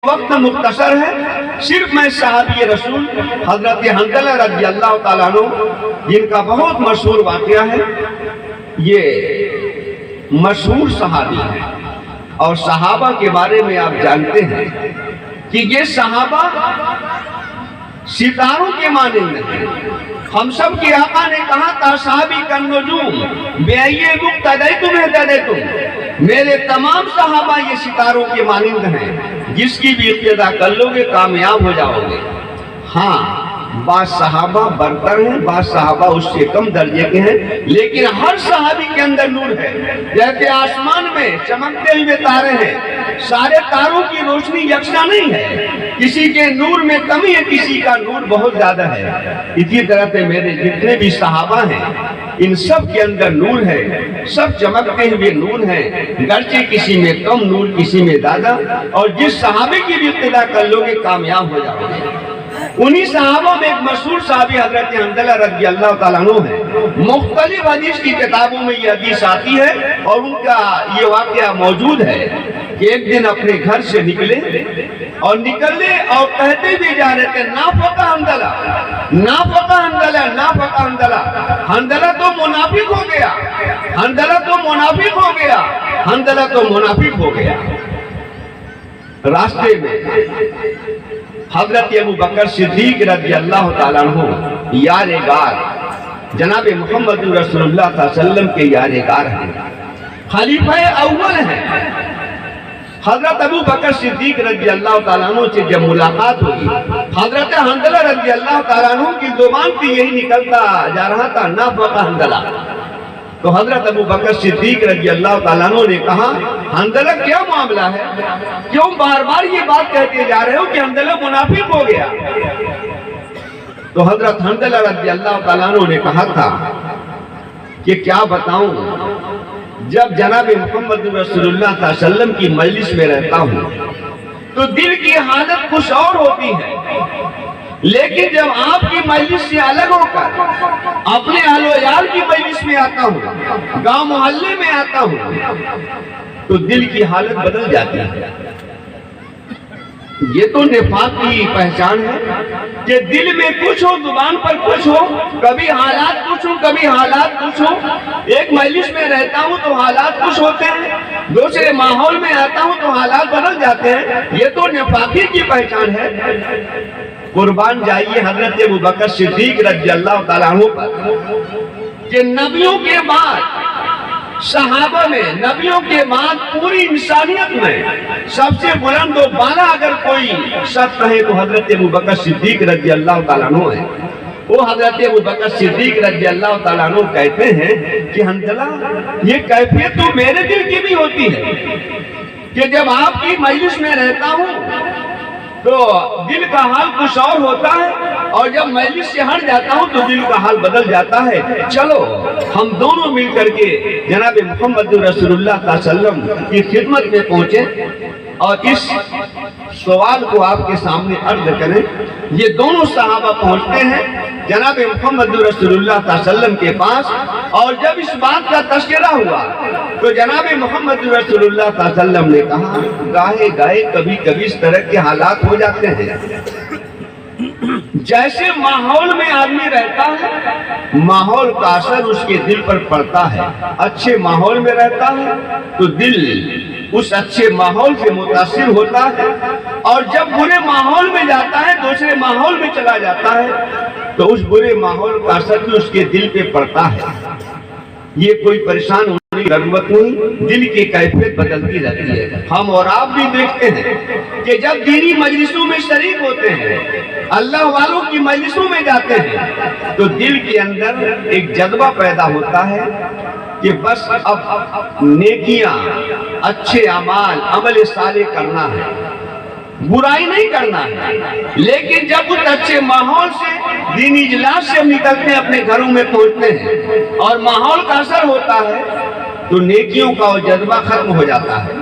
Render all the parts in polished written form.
وقت مختصر ہے، صرف میں صحابی رسول حضرت حنظلہ رضی اللہ تعالیٰ عنہ جن کا بہت مشہور واقعہ ہے، یہ مشہور صحابی ہیں اور صحابہ کے بارے میں آپ جانتے ہیں کہ یہ صحابہ ستاروں کے مانند ہیں۔ ہم سب کے آقا نے کہا تھا صحابی کا نجوم بے مقتدیتم اہتدیتم، میرے تمام صحابہ یہ ستاروں کے مانند ہیں، جس کی بھی اقتدا کر لو گے کامیاب ہو جاؤ گے۔ ہاں بعض صحابہ برتر ہیں، بعض صحابہ اس سے کم درجے کے ہیں، لیکن ہر صحابی کے اندر نور ہے۔ جیسے آسمان میں چمکتے ہوئے تارے ہیں، سارے تاروں کی روشنی یکساں نہیں ہے، کسی کے نور میں کمی ہے، کسی کا نور بہت زیادہ ہے۔ اسی طرح سے میرے جتنے بھی صحابہ ہیں ان سب کے اندر نور ہے، سب چمکتے ہوئے نور ہیں، گرچہ کسی میں کم نور کسی میں زیادہ، اور جس صحابے کی بھی اقتدا کر لو گے کامیاب ہو جاؤ گے۔ انہی صحابوں میں ایک مشہور صحابی حضرت حنظلہ رضی اللہ تعالیٰ عنہ ہے۔ مختلف حدیث کی کتابوں میں یہ حدیث آتی ہے اور ان کا یہ واقعہ موجود ہے کہ ایک دن اپنے گھر سے نکلے اور کہتے بھی جا رہے تھے نافق حنظلہ، نافق حنظلہ، نافق حنظلہ، حنظلہ تو منافق ہو گیا، حنظلہ تو منافق ہو گیا، حنظلہ تو منافق ہو گیا۔ راستے میں حضرت ابوبکر صدیق رضی اللہ تعالیٰ عنہ یار غار جناب محمد رسول اللہ صلی اللہ علیہ وسلم کے یار غار ہیں، خلیفہ اول ہیں۔ حضرت ابوبکر صدیق رضی اللہ تعالیٰ عنہ سے جب ملاقات ہوئی، حضرت حنظلہ رضی اللہ تعالیٰ عنہ کی زبان پہ یہی نکلتا جا رہا تھا نافق حنظلہ۔ تو حضرت ابوبکر صدیق رضی اللہ تعالیٰ عنہ نے کہا حنظلہ کیا معاملہ ہے، کیوں بار بار یہ بات کہتے جا رہے ہو کہ حنظلہ منافق ہو گیا؟ تو حضرت حنظلہ رضی اللہ تعالیٰ عنہ نے کہا تھا کہ کیا بتاؤں، جب جناب محمد رسول اللہ صلی اللہ علیہ وسلم کی مجلس میں رہتا ہوں تو دل کی حالت کچھ اور ہوتی ہے، لیکن جب آپ کی مجلس سے الگ ہو کر اپنے اہل و عیال کی مجلس میں آتا ہوں، گاؤں محلے میں آتا ہوں، تو دل کی حالت بدل جاتی ہے۔ یہ تو نفاق کی پہچان ہے کہ دل میں کچھ ہو، زبان پر کچھ ہو، کبھی حالات کچھ ہو، کبھی حالات کچھ ہو۔ ایک مجلس میں رہتا ہوں تو حالات کچھ ہوتے ہیں، دوسرے ماحول میں آتا ہوں تو حالات بدل جاتے ہیں۔ یہ تو نفاقی کی پہچان ہے۔ قربان جائیے حضرت ابوبکر صدیق رضی اللہ تعالیٰ عنہ پر کہ نبیوں کے بعد صحابہ میں، نبیوں کے بعد پوری انسانیت میں سب سے بلند و بالا اگر کوئی شخص ہے تو حضرت ابوبکر صدیق رضی اللہ تعالیٰ عنہ ہے۔ وہ حضرت ابوبکر صدیق رضی اللہ تعالیٰ عنہ کہتے ہیں کہ حنظلہ یہ کیفیت تو میرے دل کی بھی ہوتی ہے کہ جب آپ کی مجلس میں رہتا ہوں تو دل کا حال کچھ اور ہوتا ہے، اور جب مجلس سے ہٹ جاتا ہوں تو دل کا حال بدل جاتا ہے۔ چلو ہم دونوں مل کر کے جناب محمد رسول اللہ صلی اللہ علیہ وسلم کی خدمت میں پہنچے اور اس سوال کو آپ کے سامنے عرض کریں۔ یہ دونوں صحابہ پہنچتے ہیں جناب محمد رسول اللہ صلی اللہ علیہ وسلم کے پاس، اور جب اس بات کا تذکرہ ہوا تو جناب محمد رسول اللہ صلی اللہ علیہ وسلم نے کہا گاہے گاہے کبھی کبھی اس طرح کے حالات ہو جاتے ہیں، جیسے ماحول میں آدمی رہتا ہے ماحول کا اثر اس کے دل پر پڑتا ہے۔ اچھے ماحول میں رہتا ہے تو دل اس اچھے ماحول سے متاثر ہوتا ہے، اور جب برے ماحول میں جاتا ہے دوسرے ماحول میں چلا جاتا ہے تو اس برے ماحول کا اثر بھی اس کے دل پہ پڑتا ہے۔ یہ کوئی پریشان ہونے کی ضرورت نہیں، دل کی کیفیت بدلتی رہتی ہے۔ ہم اور آپ بھی دیکھتے ہیں کہ جب دینی مجلسوں میں شریک ہوتے ہیں، اللہ والوں کی مجلسوں میں جاتے ہیں تو دل کے اندر ایک جذبہ پیدا ہوتا ہے کہ بس اب نیکیاں، اچھے اعمال، عمل صالح کرنا ہے، برائی نہیں کرنا ہے۔ لیکن جب اس اچھے ماحول سے دینی اجلاس سے ہم نکلتے ہیں، اپنے گھروں میں پہنچتے ہیں اور ماحول کا اثر ہوتا ہے تو نیکیوں کا وہ جذبہ ختم ہو جاتا ہے۔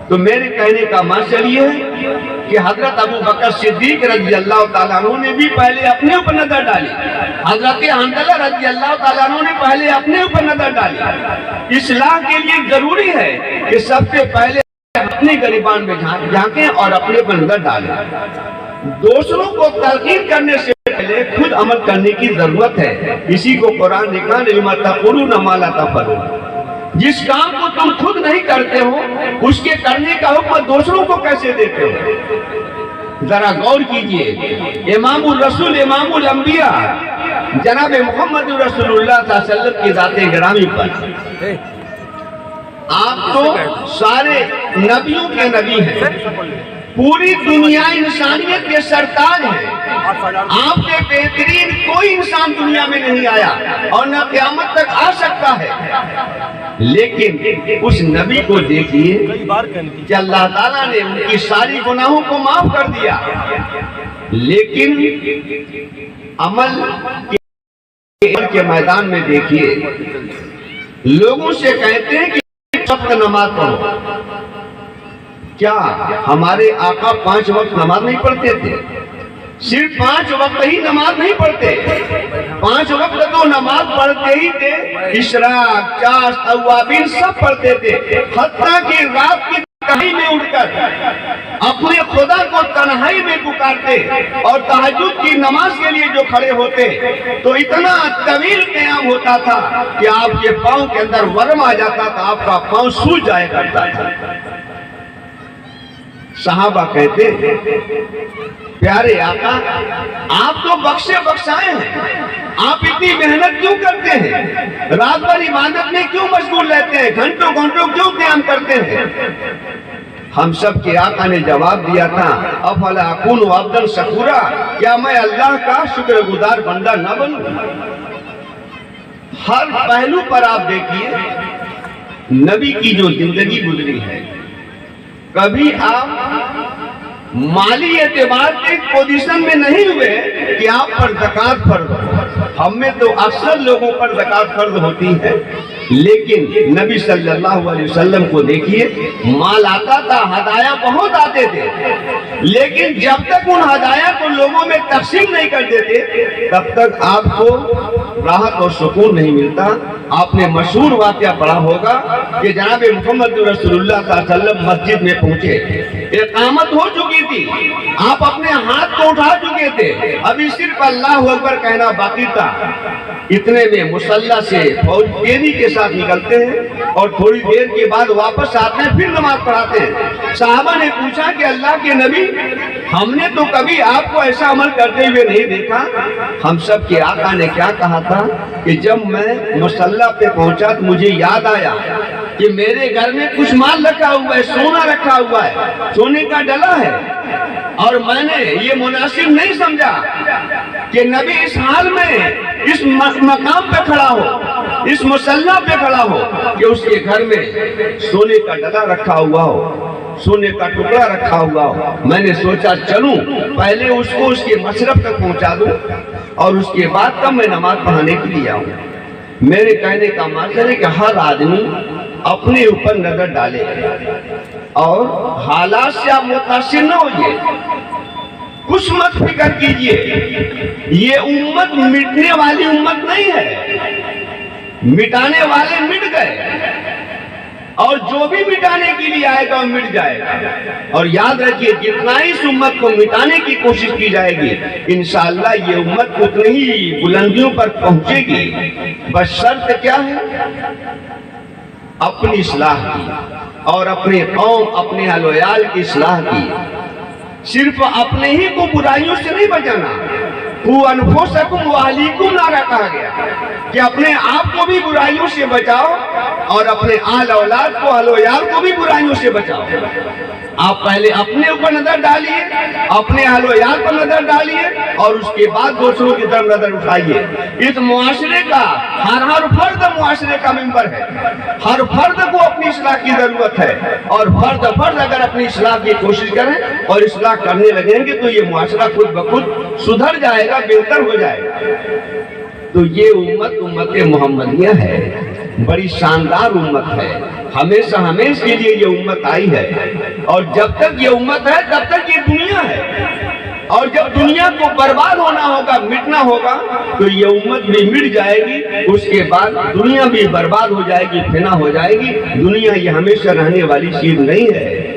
تو میرے کہنے کا مقصد یہ ہے کہ حضرت ابوبکر صدیق رضی اللہ تعالیٰ عنہ نے بھی پہلے اپنے اوپر نظر ڈالی، حضرت حنظلہ رضی اللہ تعالیٰ عنہ نے پہلے اپنے اوپر نظر ڈالی۔ اصلاح کے لیے ضروری ہے کہ سب سے پہلے اپنے گریبان میں جھانکیں اور اپنے اندر ڈالیں۔ دوسروں کو تلقین کرنے سے پہلے خود عمل کرنے کی ضرورت ہے۔ اسی کو قرآن نے کہا لِمَ تَقُولُونَ مَا لَا تَفْعَلُونَ، جس کام کو تم خود نہیں کرتے ہو اس کے کرنے کا حکم دوسروں کو کیسے دیتے ہو؟ ذرا غور کیجئے، امام الرسول امام الانبیاء جناب محمد رسول اللہ صلی اللہ علیہ وسلم کی ذات گرامی پر آپ تو سارے نبیوں کے نبی ہیں، پوری دنیا انسانیت کے سرتاج ہیں، آپ کے بہترین کوئی انسان دنیا میں نہیں آیا اور نہ قیامت تک آ سکتا ہے، لیکن اس نبی کو دیکھیے کہ اللہ تعالیٰ نے ان کی ساری گناہوں کو معاف کر دیا، لیکن عمل کے میدان میں دیکھیے لوگوں سے کہتے ہیں کہ وقت نماز پڑھو۔ کیا ہمارے آقا 5 وقت نماز نہیں پڑھتے تھے؟ صرف 5 وقت ہی نماز نہیں پڑھتے، 5 وقت تو نماز پڑھتے ہی تھے، اشراق، چاشت، اوابین سب پڑھتے تھے، حتیٰ کہ رات کی تنہائی میں اٹھ کر اپنے خدا کو تنہائی میں پکارتے اور تہجد کی نماز کے لیے جو کھڑے ہوتے تو اتنا طویل قیام ہوتا تھا کہ آپ کے پاؤں کے اندر ورم آ جاتا تھا، آپ کا پاؤں سوج جایا کرتا تھا۔ صحابہ کہتے پیارے آقا آپ تو بخشے بخشائے ہیں، آپ اتنی محنت کیوں کرتے ہیں؟ رات بھر عبادت میں کیوں مشغول رہتے ہیں؟ گھنٹوں گھنٹوں کیوں قیام کرتے ہیں؟ ہم سب کے آقا نے جواب دیا تھا افلا اکون عبدا شکورا، کیا میں اللہ کا شکر گزار بندہ نہ بنوں؟ ہر پہلو پر آپ دیکھیے نبی کی جو زندگی گزری ہے، کبھی آپ مالی اعتبار کے پوزیشن میں نہیں ہوئے کہ آپ پر زکوٰۃ فرض ہو۔ ہم میں تو اکثر لوگوں پر زکوٰۃ فرض ہوتی ہے، لیکن نبی صلی اللہ علیہ وسلم کو دیکھیے مال آتا تھا، ہدایہ بہت آتے تھے، لیکن جب تک ان ہدایہ کو لوگوں میں تقسیم نہیں کر دیتے تب تک آپ کو راحت اور سکون نہیں ملتا۔ آپ نے مشہور واقعہ پڑھا ہوگا کہ جناب محمد رسول اللہ صلی اللہ علیہ وسلم مسجد میں پہنچے، اقامت ہو چکی تھی، آپ اپنے ہاتھ کو اٹھا چکے تھے، ابھی صرف اللہ اکبر کہنا باقی تھا۔ اتنے میں مصلی سے فوج تیزی کے ساتھ نکلتے ہیں اور تھوڑی دیر کے بعد واپس آتے ہیں، پھر نماز پڑھاتے ہیں۔ صحابہ نے پوچھا کہ اللہ کے نبی ہم نے تو کبھی آپ کو ایسا عمل کرتے ہوئے نہیں دیکھا۔ ہم سب کے آقا نے کیا کہا تھا کہ جب میں مصلی پہ پہنچا تو مجھے یاد آیا کہ میرے گھر میں کچھ مال رکھا ہوا ہے، سونا رکھا ہوا ہے، سونے کا ڈلا ہے، اور میں نے یہ مناسب نہیں سمجھا کہ نبی اس حال میں اس مقام پہ کھڑا ہو، اس مصلی پہ کھڑا ہو کہ اس کے گھر میں سونے کا ڈلا رکھا ہوا ہو، سونے کا ٹکڑا رکھا ہوا ہو۔ میں نے سوچا چلوں پہلے اس کو اس کے مشرب تک پہنچا دوں اور اس کے بعد تب میں نماز پڑھانے کے لیے آؤں۔ میرے کہنے کا مطلب ہے کہ ہر آدمی اپنے اوپر نظر ڈالے اور حالات سے آپ متاثر نہ ہوئیے، کچھ مت فکر کیجئے، یہ امت مٹنے والی امت نہیں ہے، مٹانے والے مٹ گئے اور جو بھی مٹانے کے لیے آئے گا وہ مٹ جائے گا۔ اور یاد رکھیے جتنا اس امت کو مٹانے کی کوشش کی جائے گی انشاءاللہ یہ امت اتنی ہی بلندیوں پر پہنچے گی، بس شرط کیا ہے؟ اپنی اصلاح کی اور اپنے قوم اپنے اہل و عیال کی اصلاح کی، صرف اپنے ہی کو برائیوں سے نہیں بچانا۔ قُوْ أَنفُسَكُمْ وَأَهْلِيكُمْ نعرہ کہا گیا کہ اپنے آپ کو بھی برائیوں سے بچاؤ اور اپنے اہل اولاد کو اہل و عیال کو بھی برائیوں سے بچاؤ۔ آپ پہلے اپنے اوپر نظر ڈالیے، اپنے اہل و عیال پر نظر ڈالیے اور اس کے بعد دوسروں کی طرف نظر اٹھائیے۔ اس معاشرے کا ہر فرد معاشرے کا ممبر ہے، ہر فرد کو اپنی اصلاح کی ضرورت ہے، اور فرد اگر اپنی اصلاح کی کوشش کریں اور اصلاح کرنے لگیں گے تو یہ معاشرہ خود بخود سدھر جائے گا، بہتر ہو جائے گا۔ تو یہ امت محمدیہ ہے، بڑی شاندار امت ہے، ہمیشہ کے لیے یہ امت آئی ہے، اور جب تک یہ امت ہے تب تک یہ دنیا ہے، اور جب دنیا کو برباد ہونا ہوگا، مٹنا ہوگا تو یہ امت بھی مٹ جائے گی، اس کے بعد دنیا بھی برباد ہو جائے گی، فنا ہو جائے گی۔ دنیا یہ ہمیشہ رہنے والی چیز نہیں ہے۔